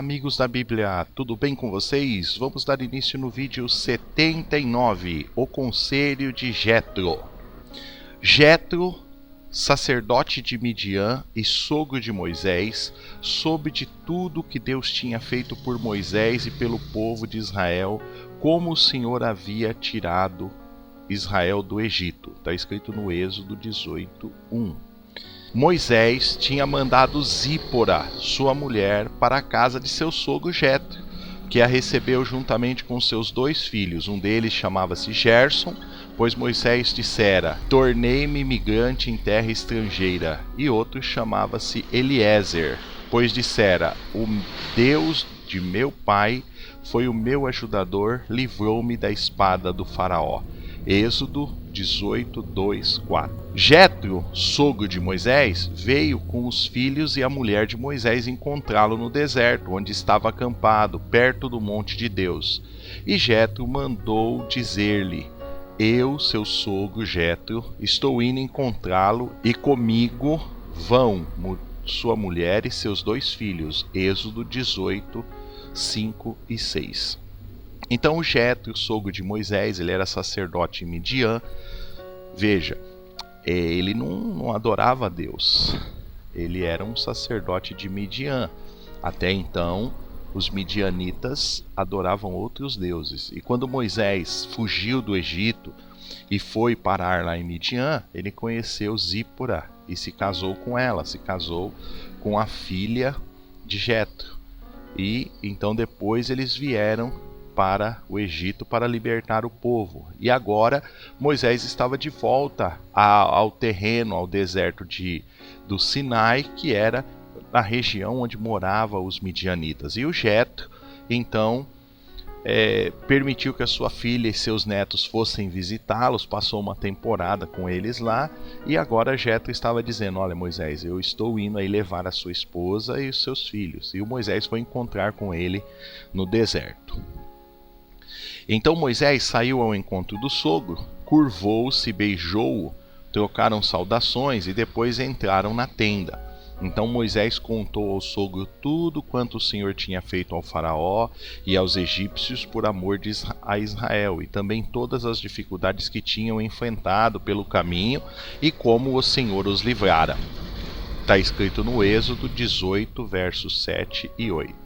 amigos da Bíblia, tudo bem com vocês? Vamos dar início no vídeo 79, o Conselho de Jetro. Jetro, sacerdote de Midian e sogro de Moisés, soube de tudo que Deus tinha feito por Moisés e pelo povo de Israel, como o Senhor havia tirado Israel do Egito. Está escrito no Êxodo 18:1. Moisés tinha mandado Zípora, sua mulher, para a casa de seu sogro Jetro, que a recebeu juntamente com seus 2 filhos. Um deles chamava-se Gerson, pois Moisés dissera: tornei-me migrante em terra estrangeira. E outro chamava-se Eliezer, pois dissera: o Deus de meu pai foi o meu ajudador, livrou-me da espada do faraó. Êxodo 18:2-4. Jetro, sogro de Moisés, veio com os filhos e a mulher de Moisés encontrá-lo no deserto, onde estava acampado, perto do monte de Deus. E Jetro mandou dizer-lhe: eu, seu sogro Jetro, estou indo encontrá-lo, e comigo vão sua mulher e seus 2 filhos. Êxodo 18:5 e 6. Então o Jetro, sogro de Moisés, ele era sacerdote em Midian. Veja, ele não adorava a Deus. Ele era um sacerdote de Midian. Até então, os midianitas adoravam outros deuses. E quando Moisés fugiu do Egito e foi parar lá em Midian, ele conheceu Zípora e se casou com ela. Se casou com a filha de Jetro. E então depois eles vieram para o Egito para libertar o povo. E agora Moisés estava de volta ao terreno, ao deserto do Sinai, que era a região onde moravam os midianitas. E o Jetro, então, permitiu que a sua filha e seus netos fossem visitá-los, passou uma temporada com eles lá, e agora Jetro estava dizendo: olha, Moisés, eu estou indo aí levar a sua esposa e os seus filhos. E o Moisés foi encontrar com ele no deserto. Então Moisés saiu ao encontro do sogro, curvou-se, beijou-o, trocaram saudações e depois entraram na tenda. Então Moisés contou ao sogro tudo quanto o Senhor tinha feito ao faraó e aos egípcios por amor a Israel, e também todas as dificuldades que tinham enfrentado pelo caminho e como o Senhor os livrara. Está escrito no Êxodo 18, versos 7 e 8.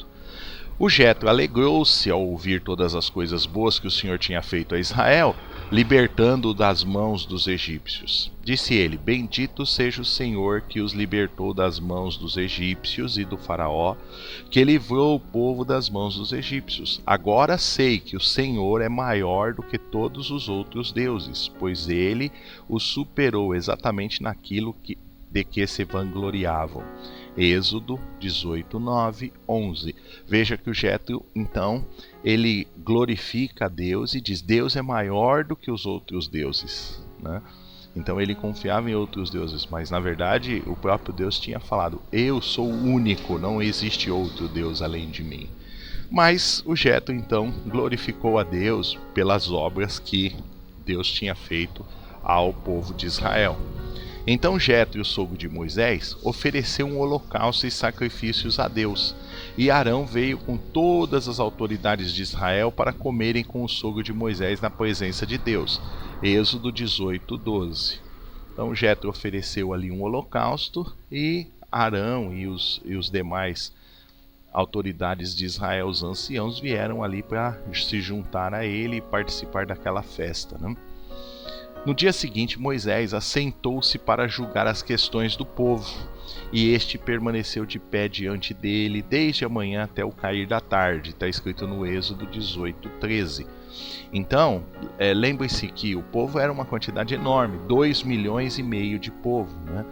O Jetro alegrou-se ao ouvir todas as coisas boas que o Senhor tinha feito a Israel, libertando-o das mãos dos egípcios. Disse ele: bendito seja o Senhor que os libertou das mãos dos egípcios e do faraó, que livrou o povo das mãos dos egípcios. Agora sei que o Senhor é maior do que todos os outros deuses, pois ele os superou exatamente naquilo de que se vangloriavam. Êxodo 18, 9, 11. Veja que o Jetro, então, ele glorifica a Deus e diz: Deus é maior do que os outros deuses, né? Então ele confiava em outros deuses, mas na verdade o próprio Deus tinha falado: eu sou o único, não existe outro Deus além de mim. Mas o Jetro então glorificou a Deus pelas obras que Deus tinha feito ao povo de Israel. Então Jetro, o sogro de Moisés, ofereceu um holocausto e sacrifícios a Deus. E Arão veio com todas as autoridades de Israel para comerem com o sogro de Moisés na presença de Deus. Êxodo 18, 12. Então Jetro ofereceu ali um holocausto e Arão e os demais autoridades de Israel, os anciãos, vieram ali para se juntar a ele e participar daquela festa, né? No dia seguinte, Moisés assentou-se para julgar as questões do povo, e este permaneceu de pé diante dele desde a manhã até o cair da tarde. Está escrito no Êxodo 18, 13. Então, lembre-se que o povo era uma quantidade enorme, 2,5 milhões de povo, né?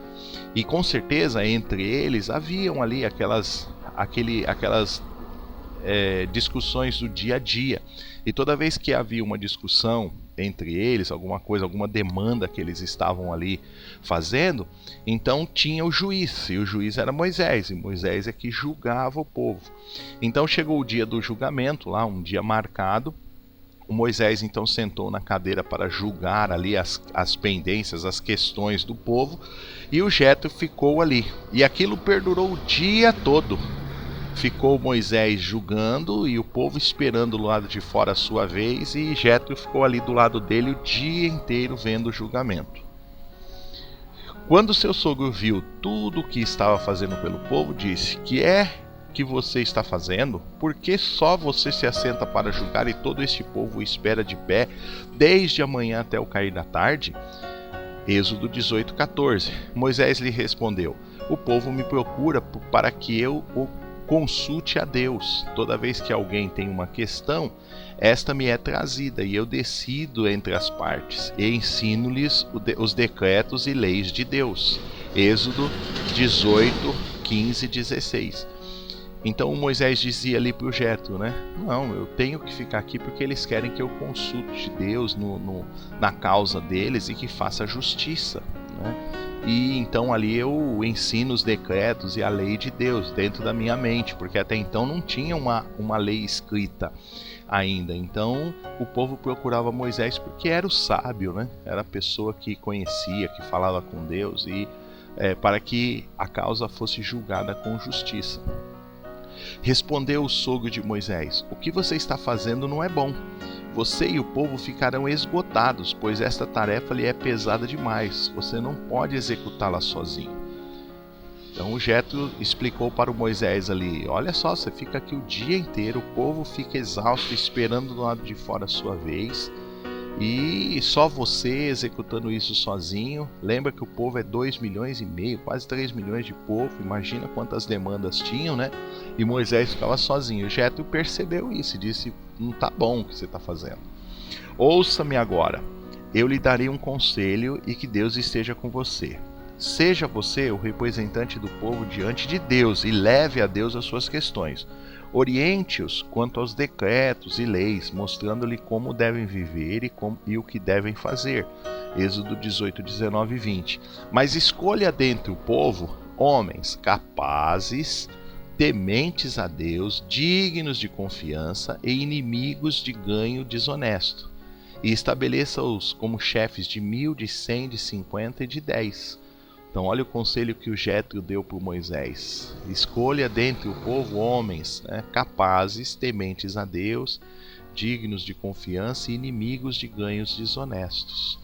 E com certeza entre eles haviam ali aquelas discussões do dia a dia. E toda vez que havia uma discussão entre eles, alguma demanda que eles estavam ali fazendo, então tinha o juiz, e o juiz era Moisés, e Moisés é que julgava o povo. Então chegou o dia do julgamento, lá um dia marcado. O Moisés então sentou na cadeira para julgar ali as pendências, as questões do povo, e o Jetro ficou ali, e aquilo perdurou o dia todo. ficou Moisés julgando e o povo esperando do lado de fora a sua vez, e Jetro ficou ali do lado dele o dia inteiro vendo o julgamento. Quando seu sogro viu tudo o que estava fazendo pelo povo, disse: "Que é que você está fazendo? Por que só você se assenta para julgar e todo este povo espera de pé desde amanhã até o cair da tarde?" Êxodo 18:14. Moisés lhe respondeu: "O povo me procura para que eu o consulte a Deus. Toda vez que alguém tem uma questão, esta me é trazida e eu decido entre as partes e ensino-lhes os decretos e leis de Deus." Êxodo 18:15 e 16. Então Moisés dizia ali para o Jetro, né? "Não, eu tenho que ficar aqui porque eles querem que eu consulte Deus na causa deles e que faça justiça, né? E então ali eu ensino os decretos e a lei de Deus dentro da minha mente, porque até então não tinha uma lei escrita ainda." Então o povo procurava Moisés porque era o sábio, né? Era a pessoa que conhecia, que falava com Deus, e para que a causa fosse julgada com justiça. Respondeu o sogro de Moisés: "O que você está fazendo não é bom. Você e o povo ficarão esgotados, pois esta tarefa lhe é pesada demais. Você não pode executá-la sozinho." Então o Jetro explicou para o Moisés ali: "Olha só, você fica aqui o dia inteiro, o povo fica exausto esperando do lado de fora a sua vez, e só você executando isso sozinho. Lembra que o povo é 2,5 milhões, quase 3 milhões de povo, imagina quantas demandas tinham, né? E Moisés ficava sozinho." O Jetro percebeu isso e disse: "Não está bom o que você está fazendo. Ouça-me agora, eu lhe darei um conselho e que Deus esteja com você. Seja você o representante do povo diante de Deus e leve a Deus as suas questões. Oriente-os quanto aos decretos e leis, mostrando-lhe como devem viver e o que devem fazer." Êxodo 18, 19 e 20. "Mas escolha dentre o povo homens capazes, tementes a Deus, dignos de confiança e inimigos de ganho desonesto. E estabeleça-os como chefes de 1.000, de 100, de 50 e de 10. Então olha o conselho que o Jetro deu para Moisés: escolha dentre o povo homens, né, capazes, tementes a Deus, dignos de confiança e inimigos de ganhos desonestos.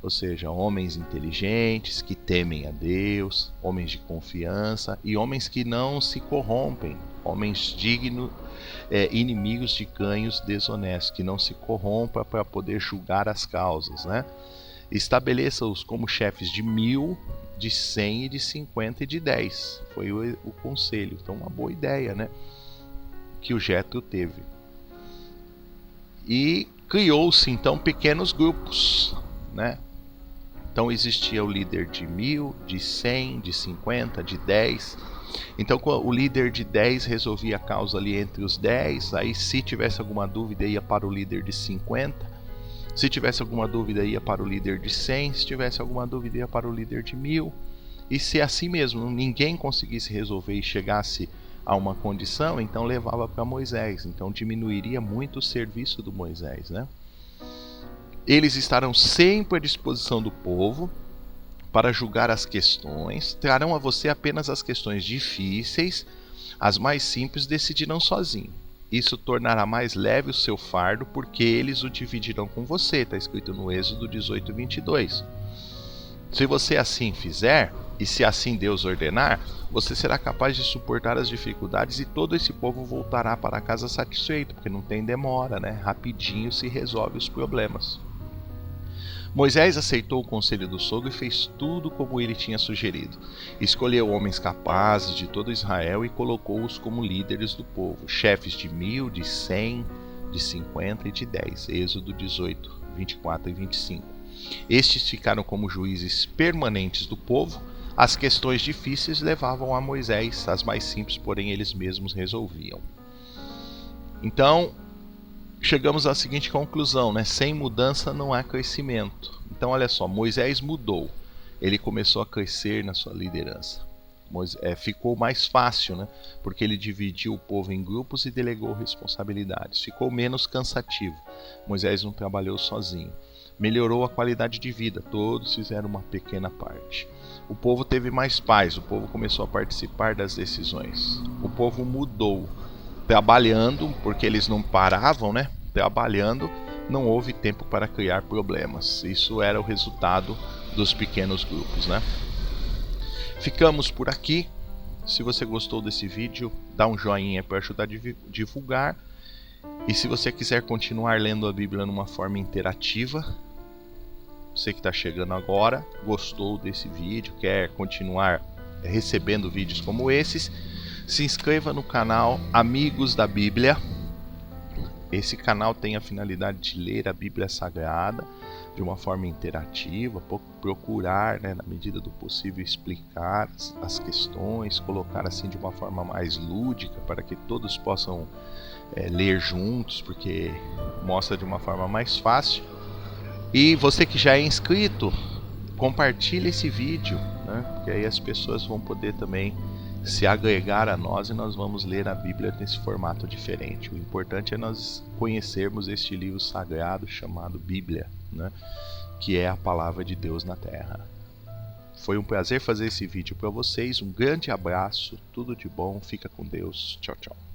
Ou seja, homens inteligentes, que temem a Deus, homens de confiança e homens que não se corrompem, homens dignos, inimigos de ganhos desonestos, que não se corrompam para poder julgar as causas, né? Estabeleça-os como chefes de 1.000, de 100 e de 50 e de 10. Foi o conselho. Então uma boa ideia, né, que o Jetro teve. E criou-se então pequenos grupos, né? Então existia o líder de 1.000, de 100, de 50, de 10. Então o líder de 10 resolvia a causa ali entre os 10. Aí se tivesse alguma dúvida ia para o líder de 50. Se tivesse alguma dúvida ia para o líder de 100. Se tivesse alguma dúvida ia para o líder de 1.000. E se assim mesmo ninguém conseguisse resolver e chegasse a uma condição, então levava para Moisés. Então diminuiria muito o serviço do Moisés, né? Eles estarão sempre à disposição do povo para julgar as questões. Trarão a você apenas as questões difíceis. As mais simples decidirão sozinho. Isso tornará mais leve o seu fardo, porque eles o dividirão com você. Está escrito no Êxodo 18, 22. Se você assim fizer, e se assim Deus ordenar, você será capaz de suportar as dificuldades e todo esse povo voltará para casa satisfeito, porque não tem demora, né? Rapidinho se resolve os problemas. Moisés aceitou o conselho do sogro e fez tudo como ele tinha sugerido. Escolheu homens capazes de todo Israel e colocou-os como líderes do povo, chefes de 1.000, de 100, de 50 e de 10. Êxodo 18, 24 e 25. Estes ficaram como juízes permanentes do povo. As questões difíceis levavam a Moisés, as mais simples, porém, eles mesmos resolviam. Então, chegamos à seguinte conclusão, né? Sem mudança não há crescimento. Então olha só, Moisés mudou, ele começou a crescer na sua liderança. Ficou mais fácil, né? Porque ele dividiu o povo em grupos e delegou responsabilidades. Ficou menos cansativo. Moisés não trabalhou sozinho. melhorou a qualidade de vida. Todos fizeram uma pequena parte. O povo teve mais paz, o povo começou a participar das decisões. O povo mudou, trabalhando, porque eles não paravam, né? Trabalhando, não houve tempo para criar problemas. Isso era o resultado dos pequenos grupos, né? Ficamos por aqui. Se você gostou desse vídeo, dá um joinha para ajudar a divulgar. E se você quiser continuar lendo a Bíblia numa forma interativa, você que está chegando agora, gostou desse vídeo, quer continuar recebendo vídeos como esses, se inscreva no canal Amigos da Bíblia. Esse canal tem a finalidade de ler a Bíblia Sagrada de uma forma interativa, procurar, né, na medida do possível, explicar as questões, colocar assim de uma forma mais lúdica para que todos possam ler juntos, porque mostra de uma forma mais fácil. E você que já é inscrito, compartilhe esse vídeo, né? Porque aí as pessoas vão poder também se agregar a nós e nós vamos ler a Bíblia nesse formato diferente. O importante é nós conhecermos este livro sagrado chamado Bíblia, né? Que é a palavra de Deus na Terra. Foi um prazer fazer esse vídeo para vocês. Um grande abraço, tudo de bom, fica com Deus. Tchau, tchau.